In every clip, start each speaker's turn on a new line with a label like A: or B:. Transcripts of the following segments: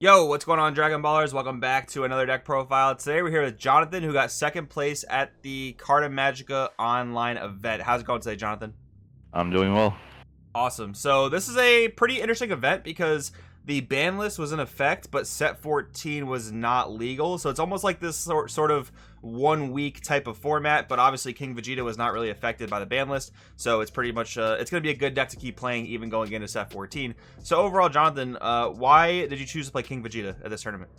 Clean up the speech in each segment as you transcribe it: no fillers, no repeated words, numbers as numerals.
A: Yo, what's going on, Dragon Ballers? Welcome back to another deck profile. Today we're here with Johnathan, who got second place at the Carta Magica online event. How's it going today, Johnathan?
B: I'm doing well.
A: Awesome. So this is a pretty interesting event because the ban list was in effect, but set 14 was not legal. So it's almost like this sort of 1 week type of format, but obviously King Vegeta was not really affected by the ban list. So it's pretty much, it's going to be a good deck to keep playing even going into set 14. So overall, Johnathan, why did you choose to play King Vegeta at this tournament?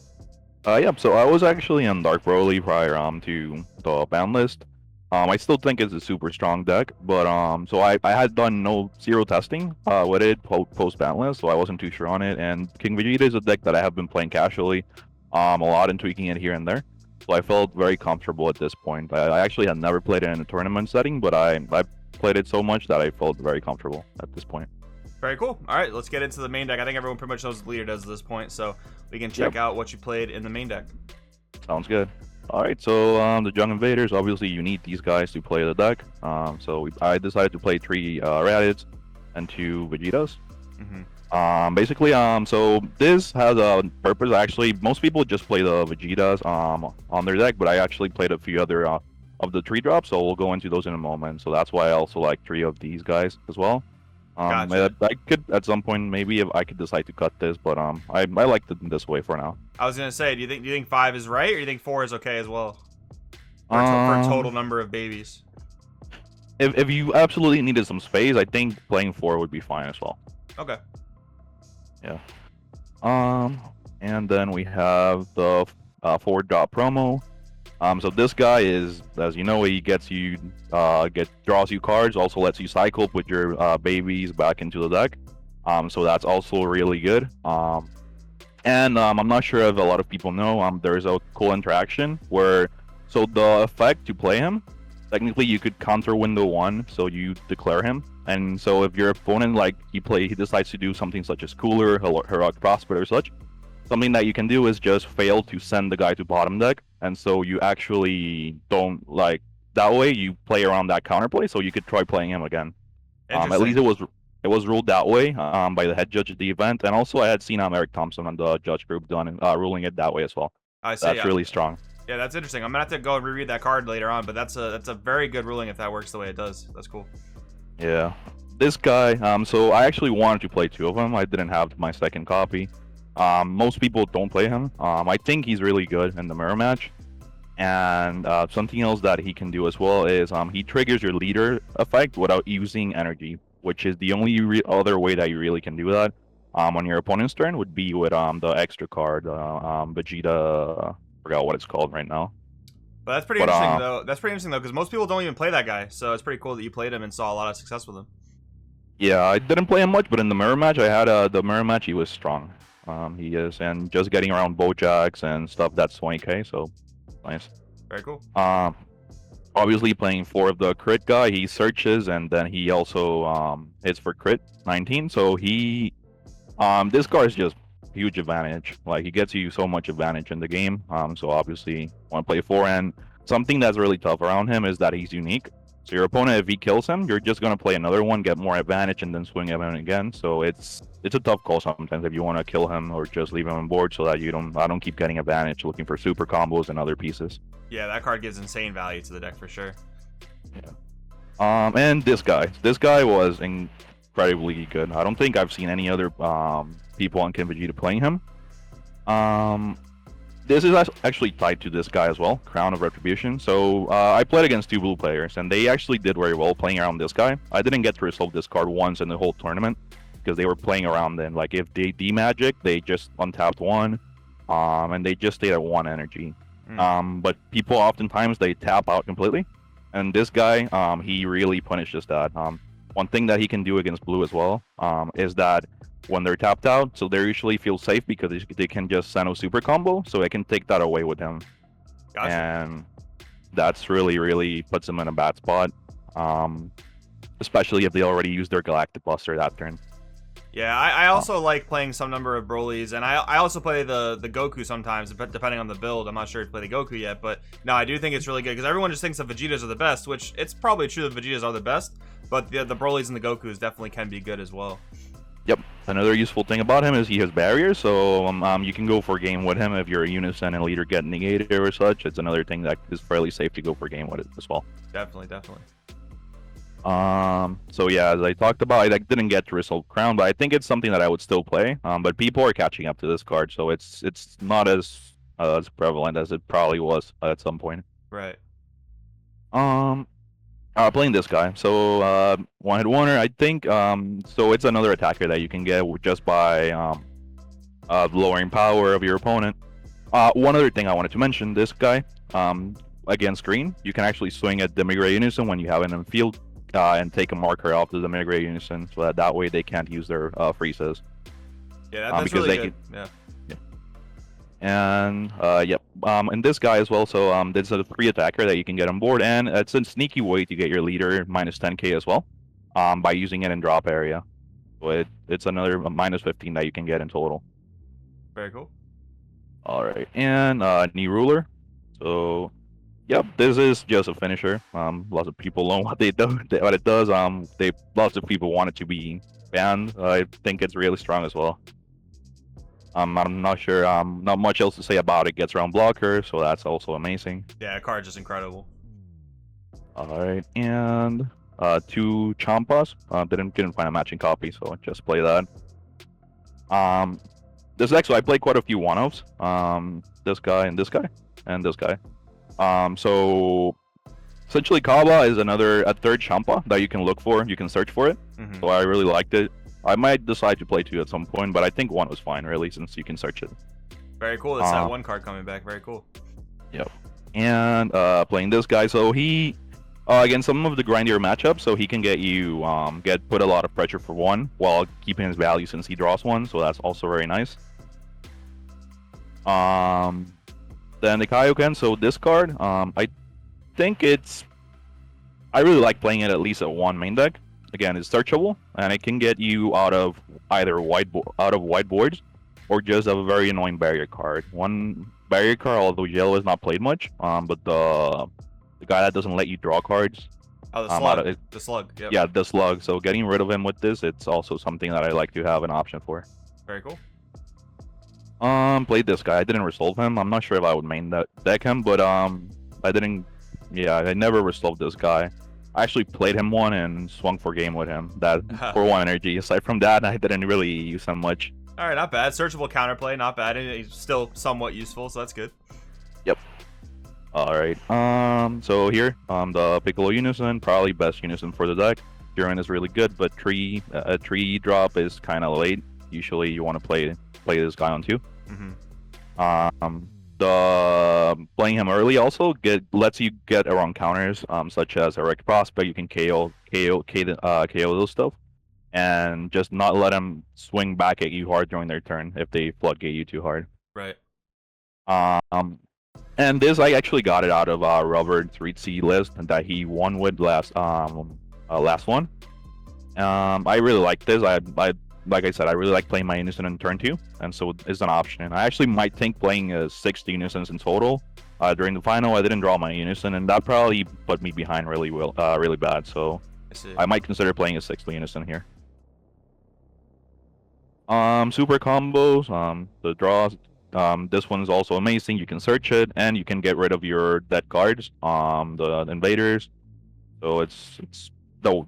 B: Yeah, so I was actually on Dark Broly prior to the ban list. I still think it's a super strong deck, but so I had done zero testing with it post ban list, so I wasn't too sure on it. And King Vegeta is a deck that I have been playing casually, a lot and tweaking it here and there. So I felt very comfortable at this point. I actually had never played it in a tournament setting, but I played it so much that I felt very comfortable at this point.
A: Very cool. All right, let's get into the main deck. I think everyone pretty much knows what the leader does at this point, so we can check out what you played in the main deck.
B: Sounds good. All right, so the Young Invaders, obviously you need these guys to play the deck. I decided to play 3 Raditz and 2 Vegetas. Basically, so this has a purpose. Actually, most people just play the Vegetas on their deck, but I actually played a few other of the 3 drops, so we'll go into those in a moment. So that's why I also like 3 of these guys as well.
A: Gotcha.
B: I could at some point maybe if I could decide to cut this, but I like it this way for now.
A: I was gonna say, do you think 5 is right, or do you think 4 is okay as well? For a total number of babies.
B: If you absolutely needed some space, I think playing 4 would be fine as well.
A: Okay.
B: Yeah. And then we have the 4 drop promo. So this guy is, as you know, he gets you draws you cards, also lets you cycle, put your babies back into the deck. So that's also really good. And I'm not sure if a lot of people know, there's a cool interaction where, so the effect to play him, technically you could counter window 1, so you declare him. And so if your opponent, like, he decides to do something such as Cooler, Heroic Prospect or such, something that you can do is just fail to send the guy to bottom deck. And so you actually don't, like, that way you play around that counterplay, so you could try playing him again. At least it was ruled that way by the head judge at the event, and also I had seen Eric Thompson on the judge group ruling it that way as well.
A: I see.
B: That's really strong.
A: Yeah, that's interesting. I'm gonna have to go and reread that card later on, but that's a very good ruling if that works the way it does. That's cool.
B: Yeah, this guy. So I actually wanted to play 2 of them. I didn't have my second copy. Most people don't play him. I think he's really good in the mirror match. And something else that he can do as well is he triggers your leader effect without using energy, which is the only other way that you really can do that on your opponent's turn would be with the extra card, Vegeta. Forgot what it's called right now.
A: But that's pretty interesting though. That's pretty interesting though, because most people don't even play that guy. So it's pretty cool that you played him and saw a lot of success with him.
B: Yeah, I didn't play him much, but in the mirror match, I had the mirror match. He was strong. He is, and just getting around Bojacks and stuff. That's 20k, so nice.
A: Very cool.
B: Obviously playing 4 of the crit guy, he searches and then he also hits for crit 19. So he this card is just huge advantage. Like, he gets you so much advantage in the game. So obviously want to play 4, and something that's really tough around him is that he's unique. So your opponent, if he kills him, you're just gonna play another one, get more advantage, and then swing at him again. So it's a tough call sometimes if you want to kill him or just leave him on board so that I don't keep getting advantage looking for super combos and other pieces.
A: Yeah, that card gives insane value to the deck for sure.
B: Yeah. And this guy was incredibly good. I don't think I've seen any other people on King Vegeta playing him. This is actually tied to this guy as well, Crown of Retribution. So I played against 2 blue players, and they actually did very well playing around this guy. I didn't get to resolve this card once in the whole tournament because they were playing around then. Like, if they D-Magic, they just untapped 1, and they just stayed at 1 energy. But people oftentimes, they tap out completely. And this guy, he really punishes that. One thing that he can do against blue as well is that when they're tapped out, so they usually feel safe because they can just send a super combo, so they can take that away with him.
A: Gotcha.
B: And that's really puts them in a bad spot, especially if they already used their Galactic Buster that turn.
A: Yeah, I also like playing some number of Brolys, and I also play the Goku sometimes, depending on the build. I'm not sure if you play the Goku yet, but no, I do think it's really good, because everyone just thinks that Vegetas are the best, which it's probably true that Vegetas are the best, but the Brolys and the Gokus definitely can be good as well.
B: Yep. Another useful thing about him is he has barriers, so you can go for game with him if your unison and leader get negated or such. It's another thing that is fairly safe to go for game with it as well.
A: Definitely, definitely.
B: So yeah, as I talked about, I like, didn't get to Result Crown, but I think it's something that I would still play. But people are catching up to this card, so it's not as prevalent as it probably was at some point.
A: Right.
B: Playing this guy. So one hit wonder, I think. So it's another attacker that you can get just by lowering power of your opponent. One other thing I wanted to mention: this guy, against green, you can actually swing at Demigray Unison when you have it in field. And take a marker off the Demigray Unison, so that way they can't use their freezes.
A: Yeah, that's really good. Yeah.
B: And yep. And this guy as well. So this is a free attacker that you can get on board, and it's a sneaky way to get your leader minus 10k as well, by using it in drop area. So it's another minus 15 that you can get in total.
A: Very cool.
B: All right, and knee ruler. So. Yep, this is just a finisher. Lots of people know what they do, what it does. Lots of people want it to be banned. I think it's really strong as well. I'm not sure. Not much else to say about it. Gets around blocker, so that's also amazing.
A: Yeah, card's just incredible.
B: All right, and 2 Champas. Didn't find a matching copy, so just play that. This deck, so I played quite a few one-offs. This guy and this guy and this guy. So essentially Kaba is a third Champa that you can look for. You can search for it. So I really liked it. I might decide to play 2 at some point, but I think 1 was fine, really, since you can search it.
A: Very cool. It's that 1 card coming back. Very cool.
B: Yep. And playing this guy, so he against some of the grindier matchups, so he can get you put a lot of pressure for 1 while keeping his value since he draws 1. So that's also very nice. Then the Kaioken, so this card, I think I really like playing it at least at 1 main deck. Again, it's searchable, and it can get you out of either white boards, or just a very annoying barrier card. One barrier card, although yellow is not played much, but the guy that doesn't let you draw cards.
A: Oh, the slug. The slug, yep.
B: Yeah, the slug. So getting rid of him with this, it's also something that I like to have an option for.
A: Very cool.
B: Played this guy. I didn't resolve him. I'm not sure if I would main deck him, but I never resolved this guy. I actually played him 1 and swung for game with him. That for 1 energy. Aside from that, I didn't really use him much.
A: All right, not bad. Searchable counterplay, not bad. And he's still somewhat useful, so that's good.
B: Yep. All right. So here, the Piccolo Unison, probably best Unison for the deck. Durin is really good, but a tree drop is kind of late. Usually, you want to play this guy on 2. The playing him early also lets you get around counters, such as Erect Prospect. You can KO those stuff, and just not let them swing back at you hard during their turn if they floodgate you too hard.
A: Right.
B: And this I actually got it out of Robert's Reed list that he won with last one. I really like this. Like I said, I really like playing my Unison in turn 2, and so it's an option. I actually might think playing 6 Unisons in total. During the final, I didn't draw my Unison, and that probably put me behind really bad. So I might consider playing a 6th Unison here. Super combos, the draws. This one's also amazing. You can search it, and you can get rid of your dead cards, the invaders. So it's the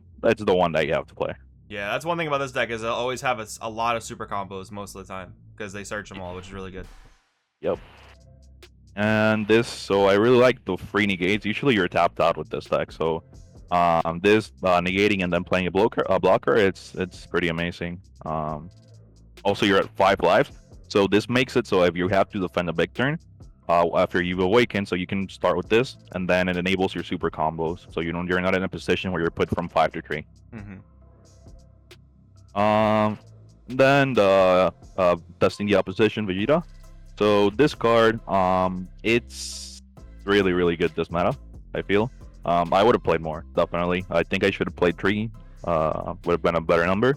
B: one that you have to play.
A: Yeah, that's one thing about this deck is they'll always have a lot of super combos most of the time because they search them all, which is really good.
B: Yep. And this, so I really like the free negates. Usually you're tapped out with this deck, so this negating and then playing a blocker, it's pretty amazing. Also, you're at 5 lives, so this makes it so if you have to defend a big turn after you've awakened, so you can start with this, and then it enables your super combos, so you're not in a position where you're put from 5 to 3. Then the testing the opposition Vegeta. So this card, it's really good this meta, I feel. I would have played more, definitely. I think I should have played 3. Would have been a better number.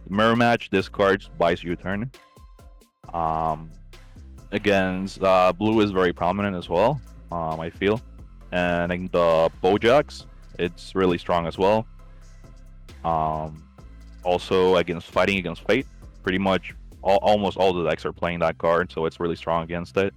B: Mirror match, this card buys you a turn. Against blue is very prominent as well, I feel. And in the Bojacks, it's really strong as well. Also fighting against Fate. pretty much almost all the decks are playing that card, so it's really strong against it.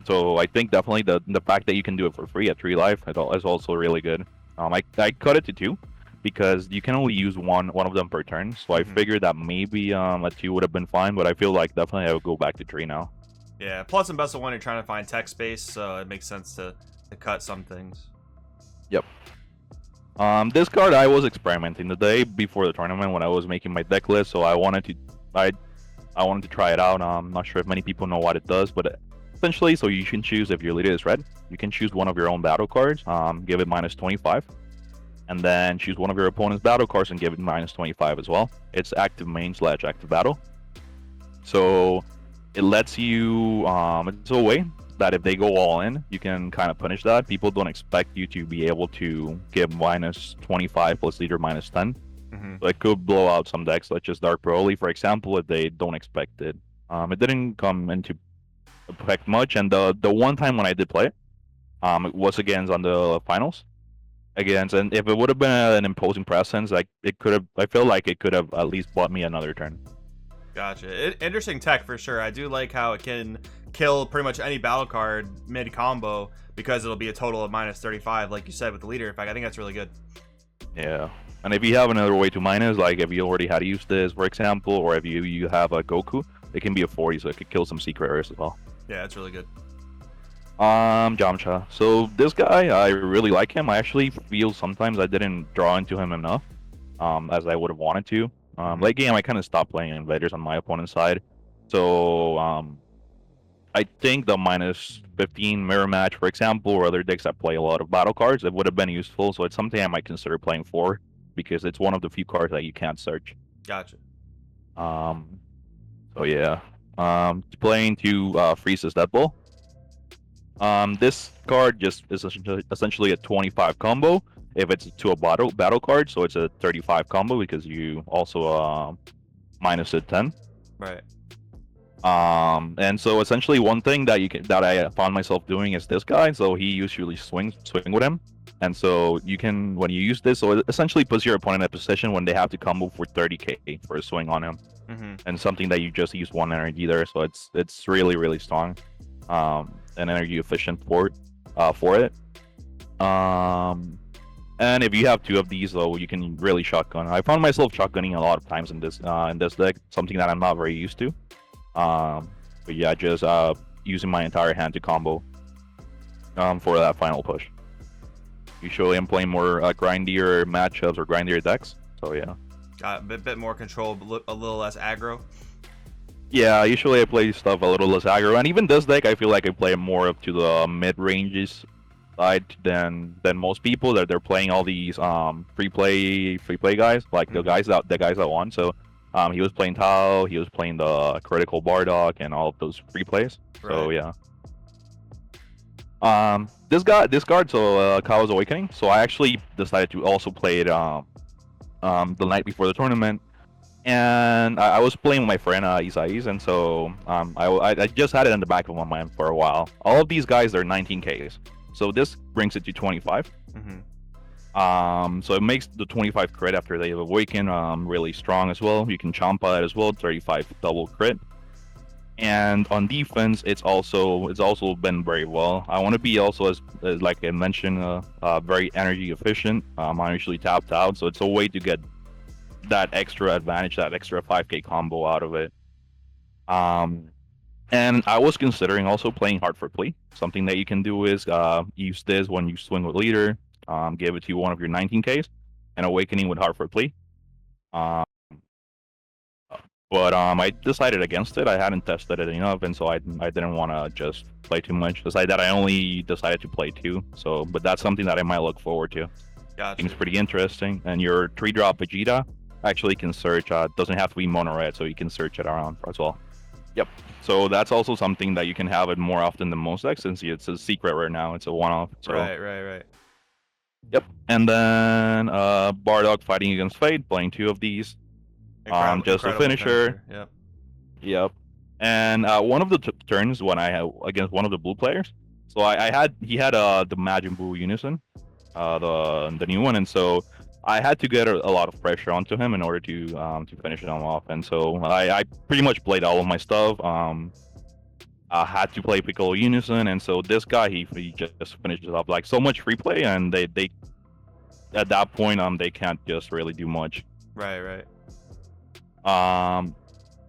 B: So I think definitely the fact that you can do it for free at 3 life is also really good. I cut it to 2 because you can only use one of them per turn. So I figured that maybe a 2 would have been fine, but I feel like definitely I would go back to 3 now.
A: Yeah, plus in best of 1 you're trying to find tech space, so it makes sense to cut some things.
B: Yep. This card I was experimenting the day before the tournament when I was making my deck list, so I wanted to try it out. I'm not sure if many people know what it does, but essentially, so you can choose, if your leader is red, you can choose one of your own battle cards, give it -25, and then choose one of your opponent's battle cards and give it -25 as well. It's active main / active battle. So it lets you, it's a way that if they go all in, you can kind of punish that. People don't expect you to be able to give -25 plus leader -10. So it could blow out some decks, such as Dark Broly, for example, if they don't expect it. It didn't come into effect much, and the one time when I did play it, it was against on the finals. And if it would have been an imposing presence, like I feel like it could have at least bought me another turn.
A: Gotcha. Interesting tech for sure. I do like how it can kill pretty much any battle card mid combo because it'll be a total of -35, like you said with the leader. In fact, I think that's really good.
B: Yeah. And if you have another way to minus, like if you already had used this, for example, or if you have a Goku, it can be a 40, so it could kill some secret rares as well.
A: Yeah, that's really good.
B: Yamcha. So this guy, I really like him. I actually feel sometimes I didn't draw into him enough, as I would have wanted to. Late game, I kind of stopped playing invaders on my opponent's side. So, I think the -15 mirror match, for example, or other decks that play a lot of battle cards, it would have been useful. So it's something I might consider playing for, because it's one of the few cards that you can't search.
A: Gotcha.
B: So yeah. Playing to freeze this Deadpool. This card just is essentially a 25 combo. If it's to a battle card, so it's a 35 combo because you also minus a 10.
A: Right.
B: And so essentially one thing that I found myself doing is this guy. So he usually swing with him, and so you can, when you use this, so it essentially puts your opponent in a position when they have to combo for 30k for a swing on him, and something that you just use 1 energy there. So it's really strong, and energy efficient for it. And if you have 2 of these, though, you can really shotgun. I found myself shotgunning a lot of times in this deck, something that I'm not very used to. But yeah, just using my entire hand to combo for that final push. Usually I'm playing more grindier matchups or grindier decks, so yeah.
A: Got a bit more control, a little less aggro.
B: Yeah, usually I play stuff a little less aggro, and even this deck I feel like I play more up to the mid-ranges side than most people. That they're playing all these free play guys, like the guys that won. So he was playing Tao, he was playing the critical Bardock, and all of those free plays. Right. So yeah. This card, so Kao's Awakening. So I actually decided to also play it the night before the tournament, and I was playing with my friend Isais, and so I just had it in the back of my mind for a while. All of these guys are 19Ks, so this brings it to 25. So it makes the 25 crit after they awaken really strong as well. You can Champa it as well, 35 double crit. And on defense, it's also been very well. I want to be also, as like I mentioned, very energy efficient. I'm usually tapped out, so it's a way to get that extra advantage, that extra 5k combo out of it. And I was considering also playing Hard for Plea. Something that you can do is use this when you swing with leader, give it to one of your 19Ks, and Awakening with Hard for Plea. But I decided against it. I hadn't tested it enough, and so I didn't want to just play too much. Besides that, I only decided to play 2. So, but that's something that I might look forward to.
A: Gotcha.
B: I think it's pretty interesting. And your 3-drop Vegeta actually can search. Doesn't have to be mono red, so you can search it around as well. Yep. So that's also something that you can have it more often than most decks, since it's a secret rare now. It's a one-off. So.
A: Right.
B: Yep. And then Bardock fighting against Fate, playing 2 of these. Just a finisher. Yep. And one of the turns when I had against one of the blue players, so he had the Majin Buu Unison, the new one, and so I had to get a lot of pressure onto him in order to finish him off, and so I pretty much played all of my stuff. I had to play Piccolo Unison, and so this guy he just finishes up like so much free play, and they at that point they can't just really do much.
A: Right.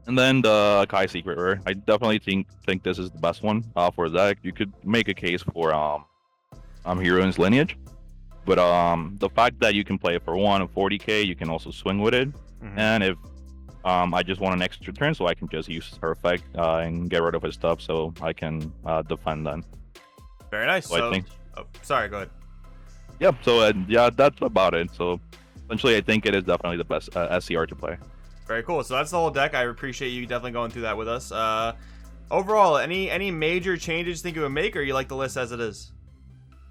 B: And then the Kai Secret Rare, I definitely think this is the best one for Zach. You could make a case for Heroine's Lineage, but the fact that you can play it for 40k, you can also swing with it, and if I just want an extra turn, so I can just use her effect and get rid of his stuff, so I can defend then.
A: Very nice.
B: So I think,
A: sorry, go ahead.
B: Yeah, so yeah, that's about it. So essentially, I think it is definitely the best SCR to play.
A: Very cool. So that's the whole deck. I appreciate you definitely going through that with us. Overall, any major changes you think it would make, or you like the list as it is?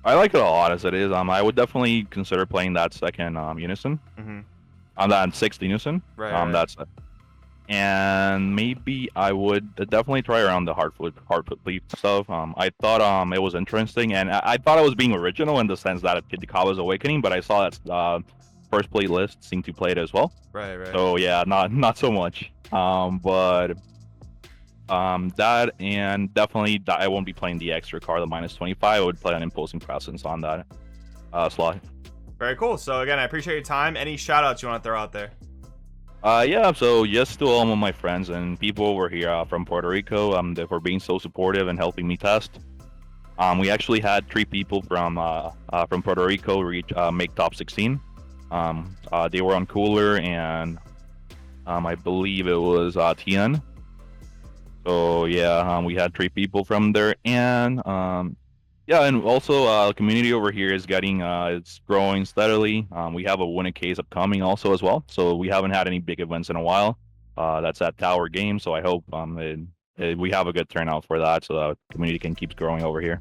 B: I like it a lot as it is. I would definitely consider playing that second Unison. On that sixth Unison.
A: Right.
B: That's it. And maybe I would definitely try around the Hardfoot Leaf stuff. I thought it was interesting, and I thought I was being original in the sense that it did the Kaba's Awakening, but I saw that first play list seemed to play it as well.
A: Right.
B: So yeah, not so much. But that, and definitely that I won't be playing the extra card, the -25. I would play an Imposing Presence on that slot.
A: Very cool. So again, I appreciate your time. Any shout outs you want to throw out there?
B: Yeah, so just to all of my friends and people over here from Puerto Rico, for being so supportive and helping me test. We actually had 3 people from Puerto Rico make top 16. They were on Cooler, and I believe it was TN. So yeah, we had 3 people from there, and yeah, and also the community over here is getting it's growing steadily. We have a winning case upcoming also as well, so we haven't had any big events in a while. That's at Tower Game, so I hope we have a good turnout for that, so the community can keep growing over here.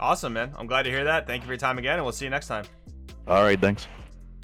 A: Awesome, man. I'm glad to hear that. Thank you for your time again, and we'll see you next time.
B: All right, thanks.